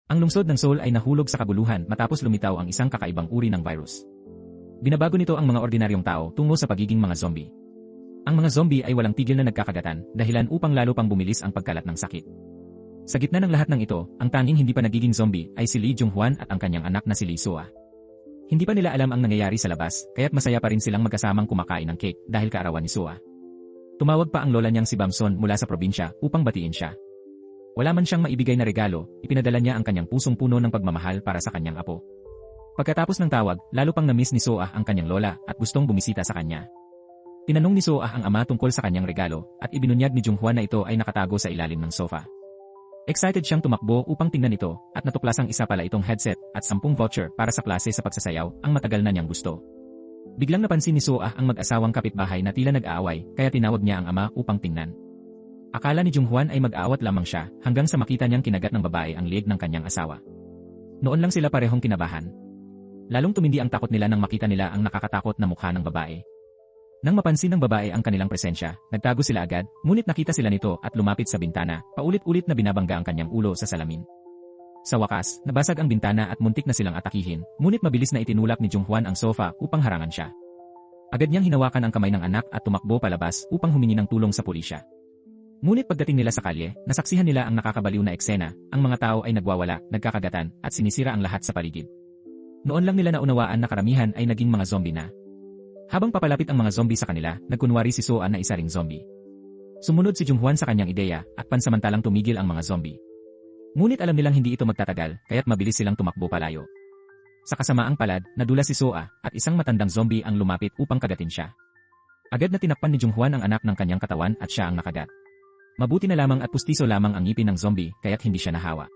Ang lungsod ng Seoul ay nahulog sa kabuluhan matapos lumitaw ang isang kakaibang uri ng virus. Binabago nito ang mga ordinaryong tao tungo sa pagiging mga zombie. Ang mga zombie ay walang tigil na nagkakagatan, dahilan upang lalo pang bumilis ang pagkalat ng sakit. Sa gitna ng lahat ng ito, ang tanging hindi pa nagiging zombie ay si Lee Jung-hwan at ang kanyang anak na si Lee Soa. Hindi pa nila alam ang nangyayari sa labas, kaya't masaya pa rin silang magkasamang kumakain ng cake dahil kaarawan ni Soa. Tumawag pa ang lola niyang si Bamson mula sa probinsya upang batiin siya. Wala man siyang maibigay na regalo, ipinadala niya ang kanyang pusong puno ng pagmamahal para sa kanyang apo. Pagkatapos ng tawag, lalo pang na-miss ni Soa ang kanyang lola at gustong bumisita sa kanya. Tinanong ni Soa ang ama tungkol sa kanyang regalo at ibinunyag ni Jung-hwan na ito ay nakatago sa ilalim ng sofa. Excited siyang tumakbo upang tingnan ito at natuklasang isa pala itong headset at 10 voucher para sa klase sa pagsasayaw ang matagal na niyang gusto. Biglang napansin ni Soa ang mag-asawang kapitbahay na tila nag-aaway kaya tinawag niya ang ama upang tingnan. Akala ni Jung-hwan ay mag-aawat lamang siya hanggang sa makita niyang kinagat ng babae ang liig ng kanyang asawa. Noon lang sila parehong kinabahan. Lalong tumindi ang takot nila nang makita nila ang nakakatakot na mukha ng babae. Nang mapansin ng babae ang kanilang presensya, nagtago sila agad, ngunit nakita sila nito at lumapit sa bintana, paulit-ulit na binabangga ang kanyang ulo sa salamin. Sa wakas, nabasag ang bintana at muntik na silang atakihin, ngunit mabilis na itinulak ni Jung-hwan ang sofa upang harangan siya. Agad niyang hinawakan ang kamay ng anak at tumakbo palabas upang humingi ng tulong sa pulisya. Ngunit pagdating nila sa kalye, nasaksihan nila ang nakakabaliw na eksena, ang mga tao ay nagwawala, nagkakagatan, at sinisira ang lahat sa paligid. Noon lang nila naunawaan na karamihan ay naging mga zombie na. Habang papalapit ang mga zombie sa kanila, nagkunwari si Soa na isa ring zombie. Sumunod si Jung-hwan sa kanyang ideya at pansamantalang tumigil ang mga zombie. Ngunit alam nilang hindi ito magtatagal, kaya't mabilis silang tumakbo palayo. Sa kasamaang palad, nadula si Soa at isang matandang zombie ang lumapit upang kagatin siya. Agad na tinakpan ni Jung-hwan ang anak ng kanyang katawan at siya ang nakagat. Mabuti na lamang at pustiso lamang ang ngipin ng zombie kaya't hindi siya nahawa.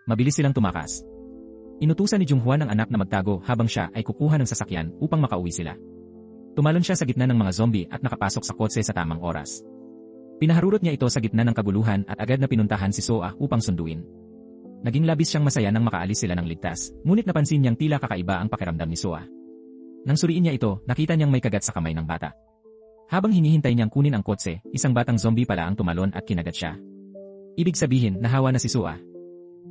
Mabilis silang tumakas. Inutusan ni Jung-hwan ang anak na magtago habang siya ay kukuha ng sasakyan upang makauwi sila. Tumalon siya sa gitna ng mga zombie at nakapasok sa kotse sa tamang oras. Pinaharurot niya ito sa gitna ng kaguluhan at agad na pinuntahan si Soa upang sunduin. Naging labis siyang masaya nang makaalis sila ng ligtas, ngunit napansin niyang tila kakaiba ang pakiramdam ni Soa. Nang suriin niya ito, nakita niyang may kagat sa kamay ng bata. Habang hinihintay niyang kunin ang kotse, isang batang zombie pala ang tumalon at kinagat siya. Ibig sabihin, nahawa na si Soa.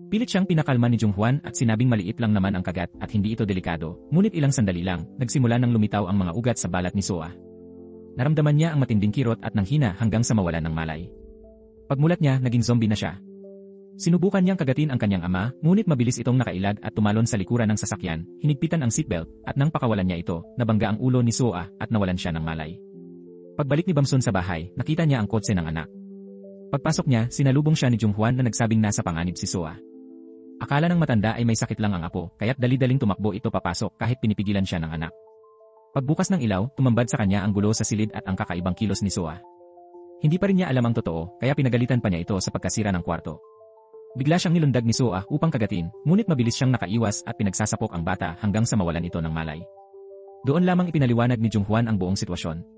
Pilit siyang pinakalma ni Jung-hwan at sinabing maliit lang naman ang kagat at hindi ito delikado, ngunit ilang sandali lang, nagsimula nang lumitaw ang mga ugat sa balat ni Soa. Naramdaman niya ang matinding kirot at nanghina hanggang sa mawalan ng malay. Pagmulat niya, naging zombie na siya. Sinubukan niyang kagatin ang kanyang ama, ngunit mabilis itong nakailag at tumalon sa likuran ng sasakyan, hinigpitan ang seatbelt, at nang pakawalan niya ito, nabangga ang ulo ni Soa at nawalan siya ng malay. Pagbalik ni Bamson sa bahay, nakita niya ang kotse ng anak. Pagpasok niya, sinalubong siya ni Jung-hwan na nagsabing nasa panganib si Soa. Akala ng matanda ay may sakit lang ang apo, kaya't dali-daling tumakbo ito papasok kahit pinipigilan siya ng anak. Pagbukas ng ilaw, tumambad sa kanya ang gulo sa silid at ang kakaibang kilos ni Soa. Hindi pa rin niya alam ang totoo, kaya pinagalitan pa niya ito sa pagkasira ng kwarto. Bigla siyang nilundag ni Soa upang kagatin, ngunit mabilis siyang nakaiwas at pinagsasapok ang bata hanggang sa mawalan ito ng malay. Doon lamang ipinaliwanag ni Jung-hwan ang buong sitwasyon.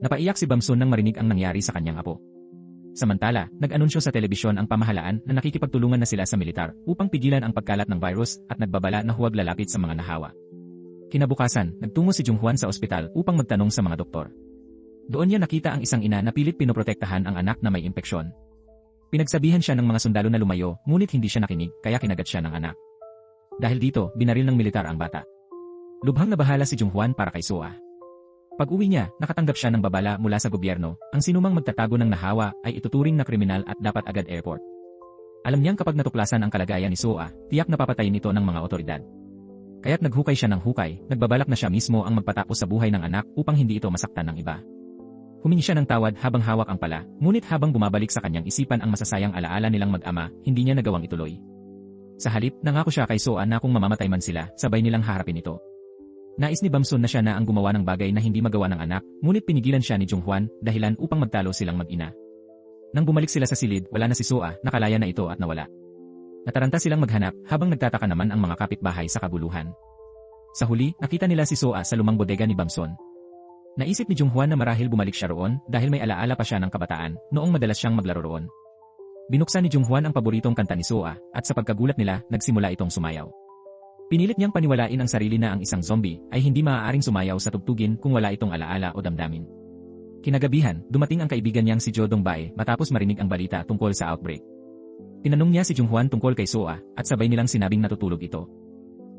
Napaiyak si Bamson nang marinig ang nangyari sa kanyang apo. Samantala, nag-anunsyo sa telebisyon ang pamahalaan na nakikipagtulungan na sila sa militar upang pigilan ang pagkalat ng virus at nagbabala na huwag lalapit sa mga nahawa. Kinabukasan, nagtungo si Jung-hwan sa ospital upang magtanong sa mga doktor. Doon niya nakita ang isang ina na pilit pinoprotektahan ang anak na may impeksyon. Pinagsabihan siya ng mga sundalo na lumayo, ngunit hindi siya nakinig kaya kinagat siya ng anak. Dahil dito, binaril ng militar ang bata. Lubhang nabahala si Jung-hwan para kay Soa. Pag-uwi niya, nakatanggap siya ng babala mula sa gobyerno, ang sinumang magtatago ng nahawa ay ituturing na kriminal at dapat agad airport. Alam niyang kapag natuklasan ang kalagayan ni Soa, tiyak na papatayin ito ng mga otoridad. Kaya't naghukay siya ng hukay, nagbabalak na siya mismo ang magpatapos sa buhay ng anak upang hindi ito masaktan ng iba. Humingi siya ng tawad habang hawak ang pala, ngunit habang bumabalik sa kanyang isipan ang masasayang alaala nilang mag-ama, hindi niya nagawang ituloy. Sa halip, nangako siya kay Soa na kung mamamatay man sila, sabay nilang haharapin ito. Nais ni Bamson na siya na ang gumawa ng bagay na hindi magawa ng anak, ngunit pinigilan siya ni Jung-hwan, dahilan upang magtalo silang mag-ina. Nang bumalik sila sa silid, wala na si Soa, nakalaya na ito at nawala. Nataranta silang maghanap habang nagtataka naman ang mga kapitbahay sa kabuluhan. Sa huli, nakita nila si Soa sa lumang bodega ni Bamson. Naisip ni Jung-hwan na marahil bumalik siya roon dahil may alaala pa siya ng kabataan noong madalas siyang maglaro roon. Binuksan ni Jung-hwan ang paboritong kanta ni Soa at sa pagkagulat nila, nagsimula itong sumayaw. Pinilit niyang paniwalain ang sarili na ang isang zombie ay hindi maaaring sumayaw sa tugtugin kung wala itong alaala o damdamin. Kinagabihan, dumating ang kaibigan niyang si Jo Dong-bae matapos marinig ang balita tungkol sa outbreak. Tinanong niya si Junghwan tungkol kay Soa at sabay nilang sinabing natutulog ito.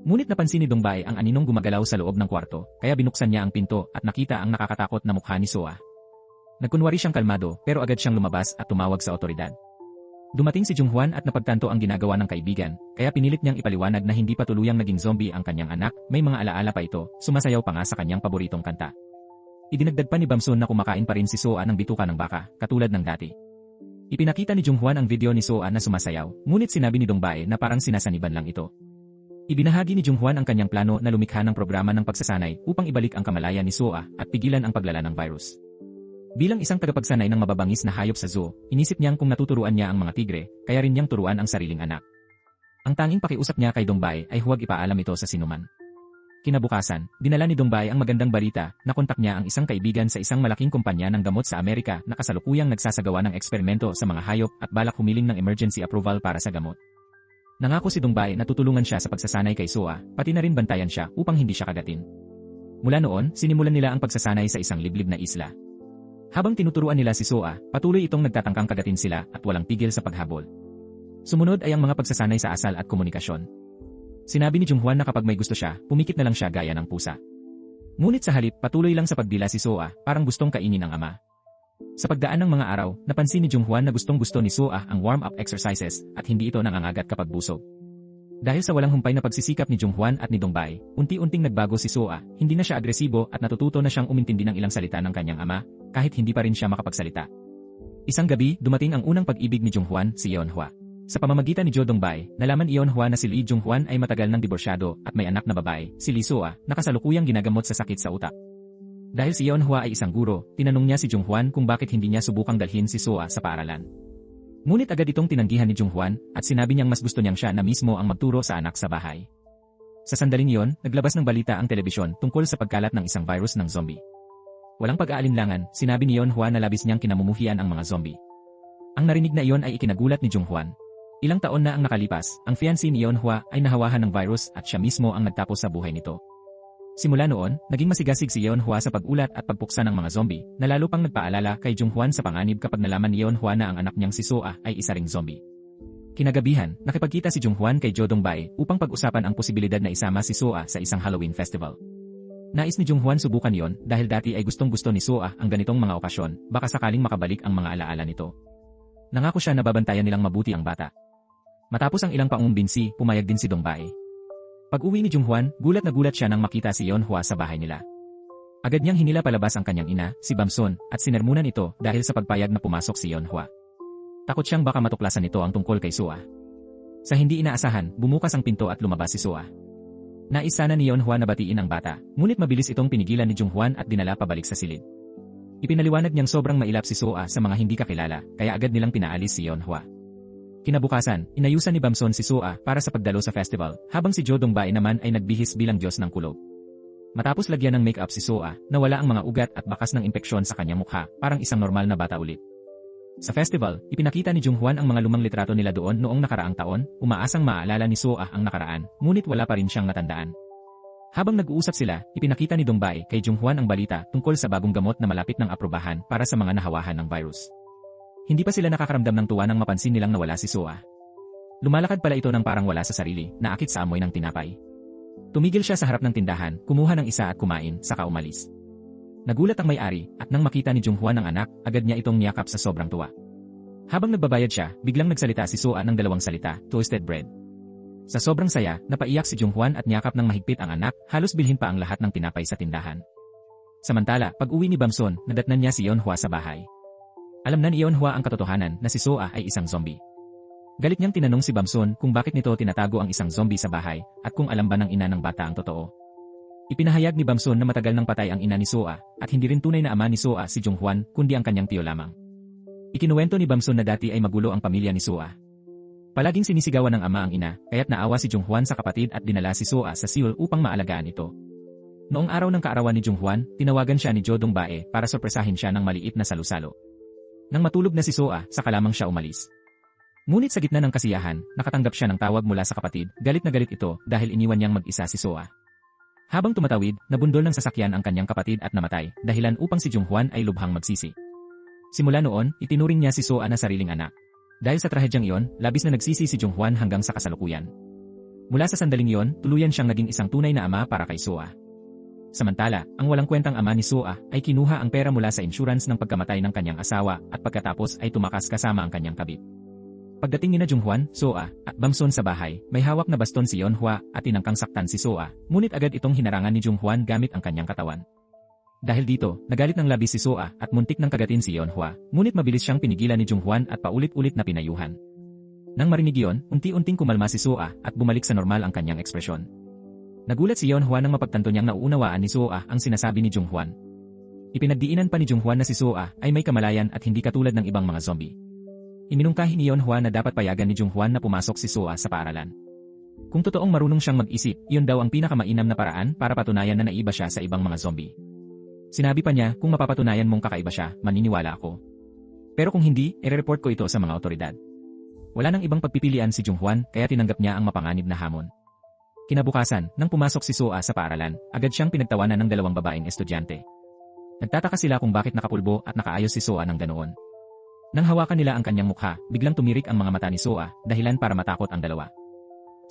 Ngunit napansin ni Dongbei ang aninong gumagalaw sa loob ng kwarto, kaya binuksan niya ang pinto at nakita ang nakakatakot na mukha ni Soa. Nagkunwari siyang kalmado pero agad siyang lumabas at tumawag sa otoridad. Dumating si Junghwan at napagtanto ang ginagawa ng kaibigan, kaya pinilit niyang ipaliwanag na hindi pa tuluyang naging zombie ang kanyang anak, may mga alaala pa ito, sumasayaw pa nga sa kanyang paboritong kanta. Idinagdag pa ni Bamsun na kumakain pa rin si Soa ng bituka ng baka, katulad ng dati. Ipinakita ni Junghwan ang video ni Soa na sumasayaw, ngunit sinabi ni Dongbei na parang sinasaniban lang ito. Ibinahagi ni Junghwan ang kanyang plano na lumikha ng programa ng pagsasanay upang ibalik ang kamalayan ni Soa at pigilan ang paglala ng virus. Bilang isang tagapagsanay ng mababangis na hayop sa zoo, inisip niyang kung natuturuan niya ang mga tigre, kaya rin niyang turuan ang sariling anak. Ang tanging pakiusap niya kay Dongbei ay huwag ipaalam ito sa sinuman. Kinabukasan, dinala ni Dongbei ang magandang balita na kontak niya ang isang kaibigan sa isang malaking kumpanya ng gamot sa Amerika na kasalukuyang nagsasagawa ng eksperimento sa mga hayop at balak humiling ng emergency approval para sa gamot. Nangako si Dongbei na tutulungan siya sa pagsasanay kay Soa, pati na rin bantayan siya upang hindi siya kagatin. Mula noon, sinimulan nila ang pagsasanay sa isang liblib na isla. Habang tinuturuan nila si Soa, patuloy itong nagtatangkang kagatin sila at walang tigil sa paghabol. Sumunod ay ang mga pagsasanay sa asal at komunikasyon. Sinabi ni Junghwan na kapag may gusto siya, pumikit na lang siya gaya ng pusa. Ngunit sa halip, patuloy lang sa pagdila si Soa, parang gustong kainin ng ama. Sa pagdaan ng mga araw, napansin ni Junghwan na gustong-gusto ni Soa ang warm-up exercises at hindi ito nangangagat kapag busog. Dahil sa walang humpay na pagsisikap ni Junghwan at ni Dongbei, unti-unting nagbago si Soa, hindi na siya agresibo at natututo na siyang umintindi ng ilang salita ng kanyang ama, kahit hindi pa rin siya makapagsalita. Isang gabi, dumating ang unang pag-ibig ni Junghwan, si Yeonhwa. Sa pamamagitan ni Jo Dongbei, nalaman ni Yeonhwa na si Lee Junghwan ay matagal nang diborsyado at may anak na babae, si Lee Soa, na kasalukuyang ginagamot sa sakit sa utak. Dahil si Yeonhwa ay isang guro, tinanong niya si Junghwan kung bakit hindi niya subukang dalhin si Soa sa paaralan. Ngunit agad itong tinanggihan ni Junghwan at sinabi niyang mas gusto niyang siya na mismo ang magturo sa anak sa bahay. Sa sandaling iyon, naglabas ng balita ang telebisyon tungkol sa pagkalat ng isang virus ng zombie. Walang pag-aalinlangan, sinabi ni Yeonhwa na labis niyang kinamumuhian ang mga zombie. Ang narinig na iyon ay ikinagulat ni Junghwan. Ilang taon na ang nakalipas, ang fiancé ni Yeonhwa ay nahawahan ng virus at siya mismo ang nagtapos sa buhay nito. Simula noon, naging masigasig si Yeonhwa sa pag-ulat at pagpuksa ng mga zombie, na lalo pang nagpaalala kay Junghwan sa panganib kapag nalaman ni Yeonhwa na ang anak niyang si Soa ay isa ring zombie. Kinagabihan, nakipagkita si Junghwan kay Jo Dongbei upang pag-usapan ang posibilidad na isama si Soa sa isang Halloween festival. Nais ni Junghwan subukan yon dahil dati ay gustong-gusto ni Soa ang ganitong mga okasyon, baka sakaling makabalik ang mga alaala nito. Nangako siya na babantayan nilang mabuti ang bata. Matapos ang ilang pangumbinsi, pumayag din si Dongbei. Pag-uwi ni Junghwan, gulat na gulat siya nang makita si Yeonhwa sa bahay nila. Agad niyang hinila palabas ang kanyang ina, si Bamsun, at sinermunan ito dahil sa pagpayag na pumasok si Yeonhwa. Takot siyang baka matuklasan nito ang tungkol kay Soa. Sa hindi inaasahan, bumukas ang pinto at lumabas si Soa. Nais sana ni Yeonhwa na batiin ang bata, ngunit mabilis itong pinigilan ni Junghwan at dinala pabalik sa silid. Ipinaliwanag niyang sobrang mailap si Soa sa mga hindi kakilala, kaya agad nilang pinaalis si Yeonhwa. Kinabukasan, inayusan ni Bamsun si Soa para sa pagdalo sa festival, habang si Jo Dongbei naman ay nagbihis bilang Diyos ng kulob. Matapos lagyan ng make-up si Soa, nawala ang mga ugat at bakas ng impeksyon sa kanyang mukha, parang isang normal na bata ulit. Sa festival, ipinakita ni Junghwan ang mga lumang litrato nila doon noong nakaraang taon, umaasang maaalala ni Soa ang nakaraan, ngunit wala pa rin siyang natandaan. Habang nag-uusap sila, ipinakita ni Dongbei kay Junghwan ang balita tungkol sa bagong gamot na malapit ng aprubahan para sa mga nahawahan ng virus. Hindi pa sila nakakaramdam ng tuwa nang mapansin nilang nawala si Soa. Lumalakad pala ito ng parang wala sa sarili, naakit sa amoy ng tinapay. Tumigil siya sa harap ng tindahan, kumuha ng isa at kumain, saka umalis. Nagulat ang may-ari, at nang makita ni Junghwan ang anak, agad niya itong niyakap sa sobrang tuwa. Habang nagbabayad siya, biglang nagsalita si Soa ng dalawang salita, toasted bread. Sa sobrang saya, napaiyak si Junghwan at niyakap ng mahigpit ang anak, halos bilhin pa ang lahat ng tinapay sa tindahan. Samantala, pag-uwi ni Bamsun, nadatnan niya si Yeonhwa sa bahay. Alam na ni Yeonhwa ang katotohanan na si Soa ay isang zombie. Galit niyang tinanong si Bamsun kung bakit nito tinatago ang isang zombie sa bahay at kung alam ba ng ina ng bata ang totoo. Ipinahayag ni Bamsun na matagal nang patay ang ina ni Soa at hindi rin tunay na ama ni Soa si Junghwan kundi ang kanyang tiyo lamang. Ikinuwento ni Bamsun na dati ay magulo ang pamilya ni Soa. Palaging sinisigawan ng ama ang ina kaya't naawa si Junghwan sa kapatid at dinala si Soa sa Seoul upang maalagaan ito. Noong araw ng kaarawan ni Junghwan, tinawagan siya ni Jo Dongbei para sorpresahin siya ng maliit na salusalo. Nang matulog na si Soa, saka lamang siya umalis. Ngunit sa gitna ng kasiyahan, nakatanggap siya ng tawag mula sa kapatid, galit na galit ito dahil iniwan niyang mag-isa si Soa. Habang tumatawid, nabundol ng sasakyan ang kanyang kapatid at namatay, dahilan upang si Junghwan ay lubhang magsisi. Simula noon, itinuring niya si Soa na sariling anak. Dahil sa trahedyang iyon, labis na nagsisi si Jung-hwan hanggang sa kasalukuyan. Mula sa sandaling iyon, tuluyan siyang naging isang tunay na ama para kay So-ah. Samantala, ang walang kwentang ama ni So-ah ay kinuha ang pera mula sa insurance ng pagkamatay ng kanyang asawa at pagkatapos ay tumakas kasama ang kanyang kabit. Pagdating nina Jung-hwan, So-ah, at Bam-son sa bahay, may hawak na baston si Yeon-hwa at tinangkang saktan si So-ah, ngunit agad itong hinarangan ni Jung-hwan gamit ang kanyang katawan. Dahil dito, nagalit ng labis si So-ah at muntik ng kagatin si Yeon-hwa, ngunit mabilis siyang pinigilan ni Jung-hwan at paulit-ulit na pinayuhan. Nang marinig iyon, unti-unting kumalma si So-ah at bumalik sa normal ang kanyang ekspresyon. Nagulat si Yeon-hwa nang mapagtanto niyang nauunawaan ni So-ah ang sinasabi ni Jung-hwan. Ipinagdiinan pa ni Jung-hwan na si So-ah ay may kamalayan at hindi katulad ng ibang mga zombie. Iminungkahi ni Yeon-hwa na dapat payagan ni Jung-hwan na pumasok si So-ah sa paaralan. Kung totoong marunong siyang mag-isip, iyon daw ang pinakamainam na paraan para patunayan na naiba siya sa ibang mga zombie. Sinabi pa niya, kung mapapatunayan mong kakaiba siya, maniniwala ako. Pero kung hindi, ire-report ko ito sa mga otoridad. Wala nang ibang pagpipilian si Jung-hwan kaya tinanggap niya ang mapanganib na hamon. Kinabukasan, nang pumasok si So-ah sa paaralan, agad siyang pinagtawanan ng dalawang babaeng estudyante. Nagtataka sila kung bakit nakapulbo at nakaayos si So-ah ng ganoon. Nang hawakan nila ang kanyang mukha, biglang tumirik ang mga mata ni So-ah, dahilan para matakot ang dalawa.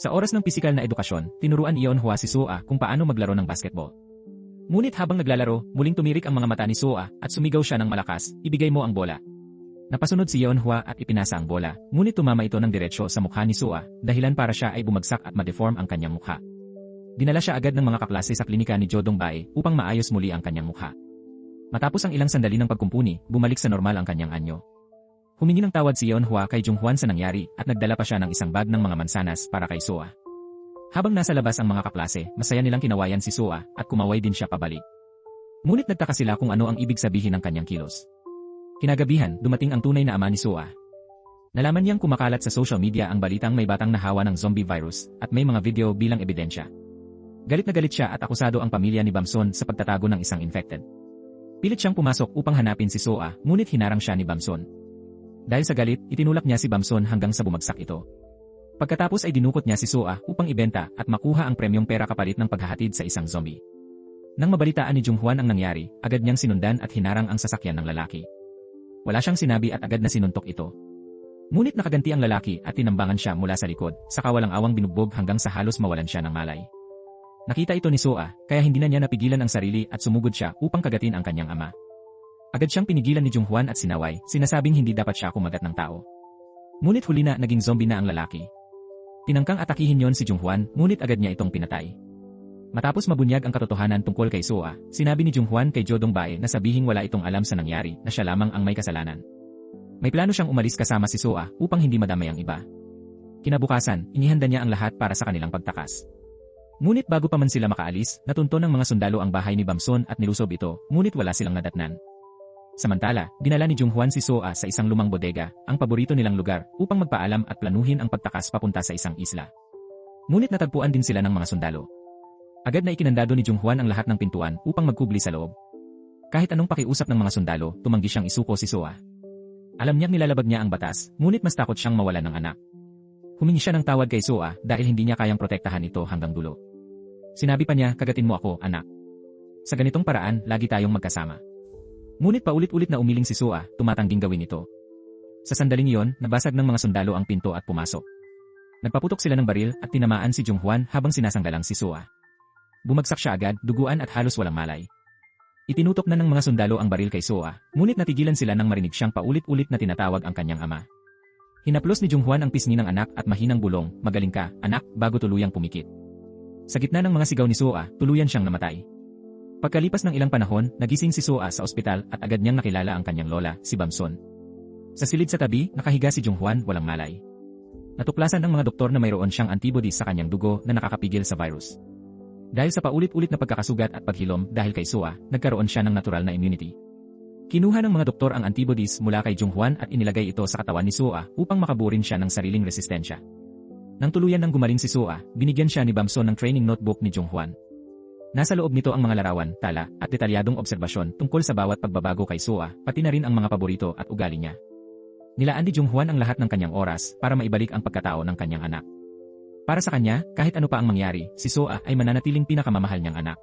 Sa oras ng pisikal na edukasyon, tinuruan ni Yeon-hwa si So-ah kung paano maglaro ng basketball. Ngunit habang naglalaro, muling tumirik ang mga mata ni So-ah at sumigaw siya ng malakas, ibigay mo ang bola. Napasunod si Yeon-hwa at ipinasa ang bola, ngunit tumama ito ng diretsyo sa mukha ni So-ah, dahilan para siya ay bumagsak at ma-deform ang kanyang mukha. Dinala siya agad ng mga kaklase sa klinika ni Jo Dong-bae upang maayos muli ang kanyang mukha. Matapos ang ilang sandali ng pagkumpuni, bumalik sa normal ang kanyang anyo. Humingi ng tawad si Yeon-hwa kay Jung-hwan sa nangyari at nagdala pa siya ng isang bag ng mga mansanas para kay So-ah. Habang nasa labas ang mga kaklase, masaya nilang kinawayan si So-ah at kumaway din siya pabalik. Ngunit nagtaka sila kung ano ang ibig sabihin ng kanyang kilos. Kinagabihan, dumating ang tunay na ama ni So-ah. Nalaman niyang kumakalat sa social media ang balitang may batang nahawa ng zombie virus at may mga video bilang ebidensya. Galit na galit siya at akusado ang pamilya ni Bam-son sa pagtatago ng isang infected. Pilit siyang pumasok upang hanapin si So-ah, ngunit hinarang siya ni Bam-son. Dahil sa galit, itinulak niya si Bam-son hanggang sa bumagsak ito. Pagkatapos ay dinukot niya si So-ah upang ibenta at makuha ang premyong pera kapalit ng paghahatid sa isang zombie. Nang mabalitaan ni Jung-hwan ang nangyari, agad niyang sinundan at hinarang ang sasakyan ng lalaki. Wala siyang sinabi at agad na sinuntok ito. Ngunit nakaganti ang lalaki at tinambangan siya mula sa likod, saka walang awang binugbog hanggang sa halos mawalan siya ng malay. Nakita ito ni So-ah, kaya hindi na niya napigilan ang sarili at sumugod siya upang kagatin ang kanyang ama. Agad siyang pinigilan ni Jung-hwan at sinaway, sinasabing hindi dapat siya kumagat ng tao. Ngunit huli na naging zombie na ang lalaki. Tinangkang atakihin yon si Jung-hwan, ngunit agad niya itong pinatay. Matapos mabunyag ang katotohanan tungkol kay So-ah, sinabi ni Jung-hwan kay Jo Dong-bae na sabihing wala itong alam sa nangyari, na siya lamang ang may kasalanan. May plano siyang umalis kasama si So-ah upang hindi madamay ang iba. Kinabukasan, inihanda niya ang lahat para sa kanilang pagtakas. Ngunit bago pa man sila makaalis, natunto ng mga sundalo ang bahay ni Bam-son at nilusob ito, ngunit wala silang nadatnan. Samantala, dinala ni Jung-hwan si So-ah sa isang lumang bodega, ang paborito nilang lugar, upang magpaalam at planuhin ang pagtakas papunta sa isang isla. Ngunit natagpuan din sila ng mga sundalo. Agad na ikinandado ni Jung-hwan ang lahat ng pintuan upang magkubli sa loob. Kahit anong pakiusap ng mga sundalo, tumanggi siyang isuko si So-ah. Alam niyang nilalabag niya ang batas, ngunit mas takot siyang mawalan ng anak. Humingi siya ng tawad kay So-ah dahil hindi niya kayang protektahan ito hanggang dulo. Sinabi pa niya, kagatin mo ako, anak. Sa ganitong paraan, lagi tayong magkasama. Ngunit paulit-ulit na umiling si So-ah, tumatangging gawin ito. Sa sandaling iyon, nabasag ng mga sundalo ang pinto at pumasok. Nagpaputok sila ng baril at tinamaan si Jung-hwan habang sinasanggalang si So-ah. Bumagsak siya agad, duguan at halos walang malay. Itinutok na ng mga sundalo ang baril kay So-ah, ngunit natigilan sila nang marinig siyang paulit-ulit na tinatawag ang kanyang ama. Hinaplos ni Jung-hwan ang pisngi ng anak at mahinang bulong, magaling ka, anak, bago tuluyang pumikit. Sa gitna ng mga sigaw ni So-ah, tuluyan siyang namatay. Pagkalipas ng ilang panahon, nagising si So-ah sa ospital at agad niyang nakilala ang kanyang lola, si Bam-son. Sa silid sa tabi, nakahiga si Jung-hwan, walang malay. Natuklasan ng mga doktor na mayroon siyang antibodies sa kanyang dugo na nakakapigil sa virus. Dahil sa paulit-ulit na pagkakasugat at paghilom dahil kay So-ah, nagkaroon siya ng natural na immunity. Kinuha ng mga doktor ang antibodies mula kay Jung-hwan at inilagay ito sa katawan ni So-ah upang makaburin siya ng sariling resistensya. Nang tuluyan ng gumaling si So-ah, binigyan siya ni Bam-son ng training notebook ni Jung-hwan. Nasa loob nito ang mga larawan, tala, at detalyadong obserbasyon tungkol sa bawat pagbabago kay So-ah, pati na rin ang mga paborito at ugali niya. Nilaan ni Jung-hwan ang lahat ng kanyang oras para maibalik ang pagkatao ng kanyang anak. Para sa kanya, kahit ano pa ang mangyari, si So-ah ay mananatiling pinakamamahal niyang anak.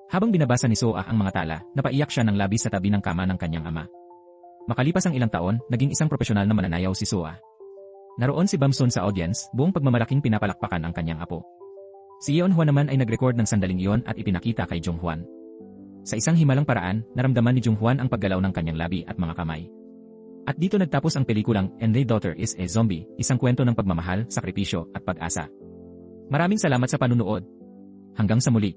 Habang binabasa ni So-ah ang mga tala, napaiyak siya ng labis sa tabi ng kama ng kanyang ama. Makalipas ang ilang taon, naging isang profesional na mananayaw si Sua. Naroon si Bamsun sa audience, buong pagmamalaking pinapalakpakan ang kanyang apo. Si Yeon Hwan naman ay nag-record ng sandaling iyon at ipinakita kay Jung Hwan. Sa isang himalang paraan, naramdaman ni Jung Hwan ang paggalaw ng kanyang labi at mga kamay. At dito nagtapos ang pelikulang And Their Daughter is a Zombie, isang kwento ng pagmamahal, sakripisyo at pag-asa. Maraming salamat sa panunood. Hanggang sa muli.